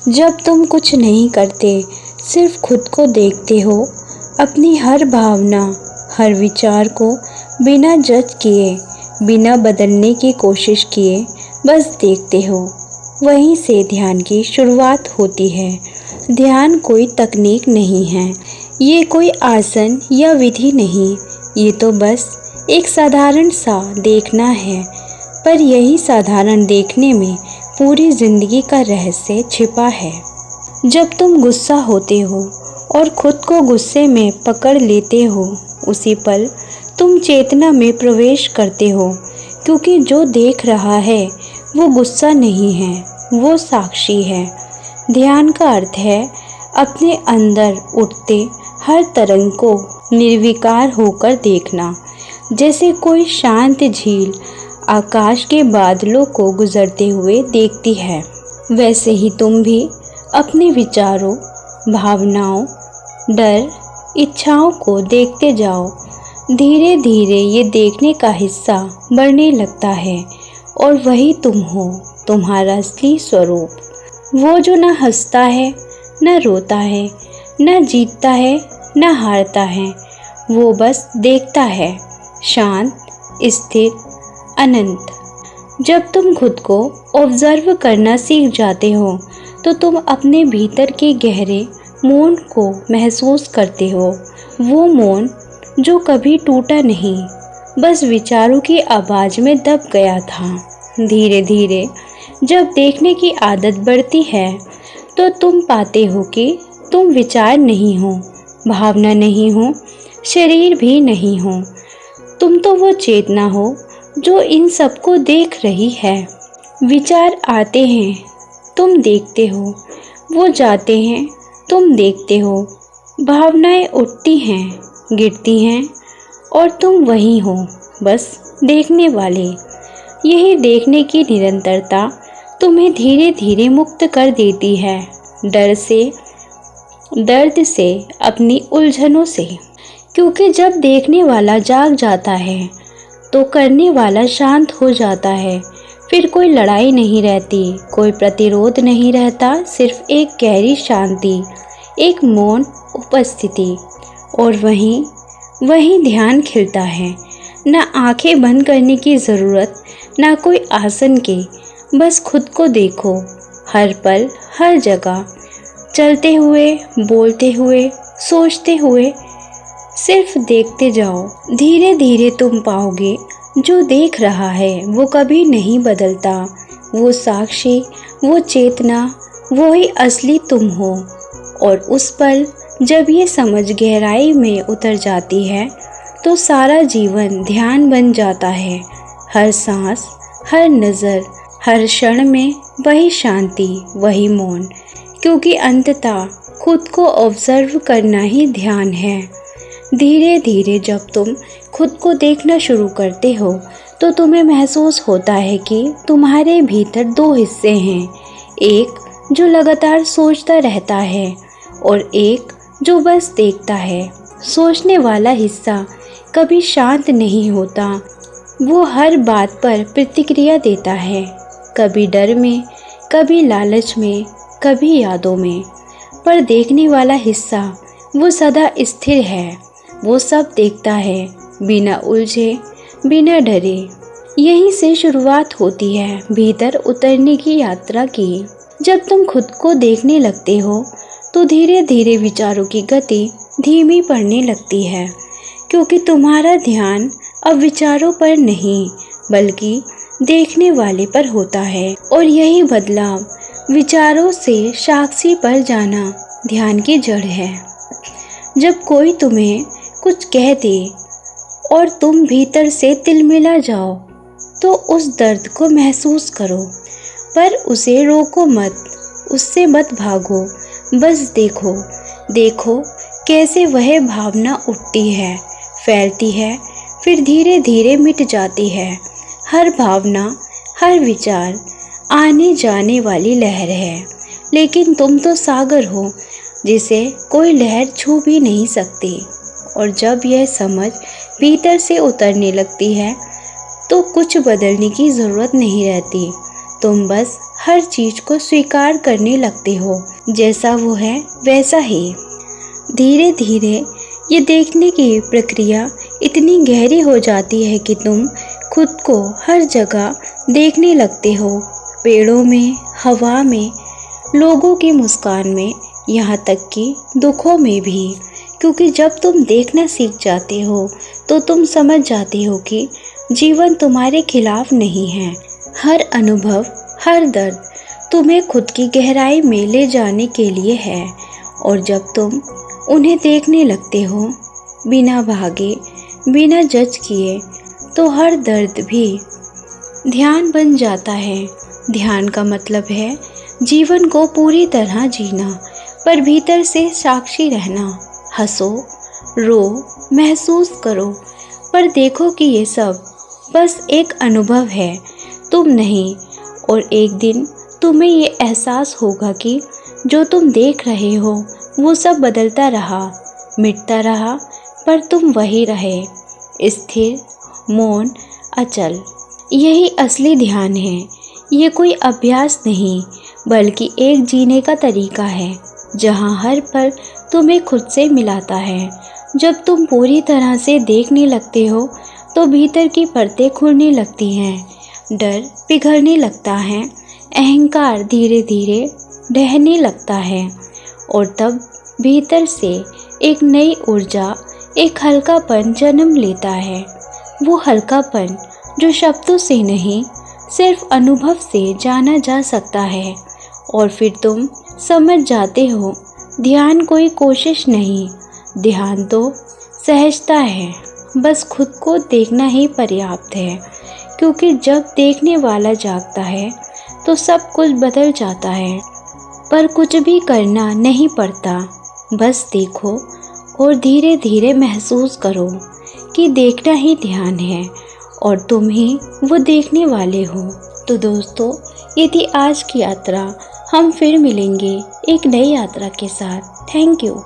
जब तुम कुछ नहीं करते, सिर्फ खुद को देखते हो, अपनी हर भावना, हर विचार को बिना जज किए, बिना बदलने की कोशिश किए बस देखते हो, वहीं से ध्यान की शुरुआत होती है। ध्यान कोई तकनीक नहीं है, ये कोई आसन या विधि नहीं, ये तो बस एक साधारण सा देखना है। पर यही साधारण देखने में पूरी जिंदगी का रहस्य छिपा है। जब तुम गुस्सा होते हो और खुद को गुस्से में पकड़ लेते हो, उसी पल तुम चेतना में प्रवेश करते हो, क्योंकि जो देख रहा है वो गुस्सा नहीं है, वो साक्षी है। ध्यान का अर्थ है अपने अंदर उठते हर तरंग को निर्विकार होकर देखना, जैसे कोई शांत झील आकाश के बादलों को गुजरते हुए देखती है। वैसे ही तुम भी अपने विचारों, भावनाओं, डर, इच्छाओं को देखते जाओ। धीरे धीरे ये देखने का हिस्सा बढ़ने लगता है और वही तुम हो, तुम्हारा असली स्वरूप। वो जो न हंसता है, न रोता है, न जीतता है, न हारता है, वो बस देखता है, शांत, स्थिर, अनंत। जब तुम खुद को ऑब्जर्व करना सीख जाते हो, तो तुम अपने भीतर के गहरे मौन को महसूस करते हो। वो मौन जो कभी टूटा नहीं, बस विचारों की आवाज़ में दब गया था। धीरे धीरे जब देखने की आदत बढ़ती है, तो तुम पाते हो कि तुम विचार नहीं हो, भावना नहीं हो, शरीर भी नहीं हो। तुम तो वो चेतना हो जो इन सबको देख रही है। विचार आते हैं, तुम देखते हो, वो जाते हैं, तुम देखते हो। भावनाएं उठती हैं, गिरती हैं, और तुम वही हो, बस देखने वाले। यही देखने की निरंतरता तुम्हें धीरे धीरे मुक्त कर देती है, डर से, दर्द से, अपनी उलझनों से। क्योंकि जब देखने वाला जाग जाता है, तो करने वाला शांत हो जाता है। फिर कोई लड़ाई नहीं रहती, कोई प्रतिरोध नहीं रहता, सिर्फ एक गहरी शांति, एक मौन उपस्थिति। और वहीं ध्यान खिलता है। ना आंखें बंद करने की ज़रूरत, ना कोई आसन की, बस खुद को देखो, हर पल, हर जगह, चलते हुए, बोलते हुए, सोचते हुए, सिर्फ देखते जाओ। धीरे धीरे तुम पाओगे जो देख रहा है वो कभी नहीं बदलता। वो साक्षी, वो चेतना, वो ही असली तुम हो। और उस पल जब ये समझ गहराई में उतर जाती है, तो सारा जीवन ध्यान बन जाता है। हर सांस, हर नज़र, हर क्षण में वही शांति, वही मौन। क्योंकि अंततः खुद को ऑब्जर्व करना ही ध्यान है। धीरे धीरे जब तुम खुद को देखना शुरू करते हो, तो तुम्हें महसूस होता है कि तुम्हारे भीतर दो हिस्से हैं। एक जो लगातार सोचता रहता है और एक जो बस देखता है। सोचने वाला हिस्सा कभी शांत नहीं होता। वो हर बात पर प्रतिक्रिया देता है, कभी डर में, कभी लालच में, कभी यादों में। पर देखने वाला हिस्सा वो सदा स्थिर है। वो सब देखता है, बिना उलझे, बिना डरे। यहीं से शुरुआत होती है भीतर उतरने की यात्रा की। जब तुम खुद को देखने लगते हो, तो धीरे धीरे विचारों की गति धीमी पड़ने लगती है, क्योंकि तुम्हारा ध्यान अब विचारों पर नहीं, बल्कि देखने वाले पर होता है। और यही बदलाव, विचारों से साक्षी पर जाना, ध्यान की जड़ है। जब कोई तुम्हें कुछ कह दे और तुम भीतर से तिलमिला जाओ, तो उस दर्द को महसूस करो, पर उसे रोको मत, उससे मत भागो। बस देखो, देखो कैसे वह भावना उठती है, फैलती है, फिर धीरे धीरे मिट जाती है। हर भावना, हर विचार आने जाने वाली लहर है, लेकिन तुम तो सागर हो जिसे कोई लहर छू भी नहीं सकती। और जब यह समझ भीतर से उतरने लगती है, तो कुछ बदलने की ज़रूरत नहीं रहती। तुम बस हर चीज को स्वीकार करने लगते हो, जैसा वो है वैसा ही। धीरे धीरे ये देखने की प्रक्रिया इतनी गहरी हो जाती है कि तुम खुद को हर जगह देखने लगते हो, पेड़ों में, हवा में, लोगों की मुस्कान में, यहाँ तक कि दुखों में भी। क्योंकि जब तुम देखना सीख जाते हो तो तुम समझ जाते हो कि जीवन तुम्हारे खिलाफ नहीं है। हर अनुभव, हर दर्द तुम्हें खुद की गहराई में ले जाने के लिए है। और जब तुम उन्हें देखने लगते हो बिना भागे, बिना जज किए, तो हर दर्द भी ध्यान बन जाता है। ध्यान का मतलब है जीवन को पूरी तरह जीना, पर भीतर से साक्षी रहना। हंसो, रो, महसूस करो, पर देखो कि ये सब बस एक अनुभव है, तुम नहीं। और एक दिन तुम्हें ये एहसास होगा कि जो तुम देख रहे हो वो सब बदलता रहा, मिटता रहा, पर तुम वही रहे, स्थिर, मौन, अचल। यही असली ध्यान है। ये कोई अभ्यास नहीं, बल्कि एक जीने का तरीका है, जहाँ हर पल तुम्हें खुद से मिलाता है। जब तुम पूरी तरह से देखने लगते हो तो भीतर की परतें खुलने लगती हैं, डर पिघलने लगता है, अहंकार धीरे धीरे ढहने लगता है, और तब भीतर से एक नई ऊर्जा, एक हल्कापन जन्म लेता है। वो हल्कापन जो शब्दों से नहीं, सिर्फ अनुभव से जाना जा सकता है। और फिर तुम समझ जाते हो, ध्यान कोई कोशिश नहीं, ध्यान तो सहजता है। बस खुद को देखना ही पर्याप्त है, क्योंकि जब देखने वाला जागता है तो सब कुछ बदल जाता है। पर कुछ भी करना नहीं पड़ता, बस देखो और धीरे धीरे महसूस करो कि देखना ही ध्यान है और तुम ही वो देखने वाले हो। तो दोस्तों, ये थी आज की यात्रा। हम फिर मिलेंगे एक नई यात्रा के साथ। Thank you.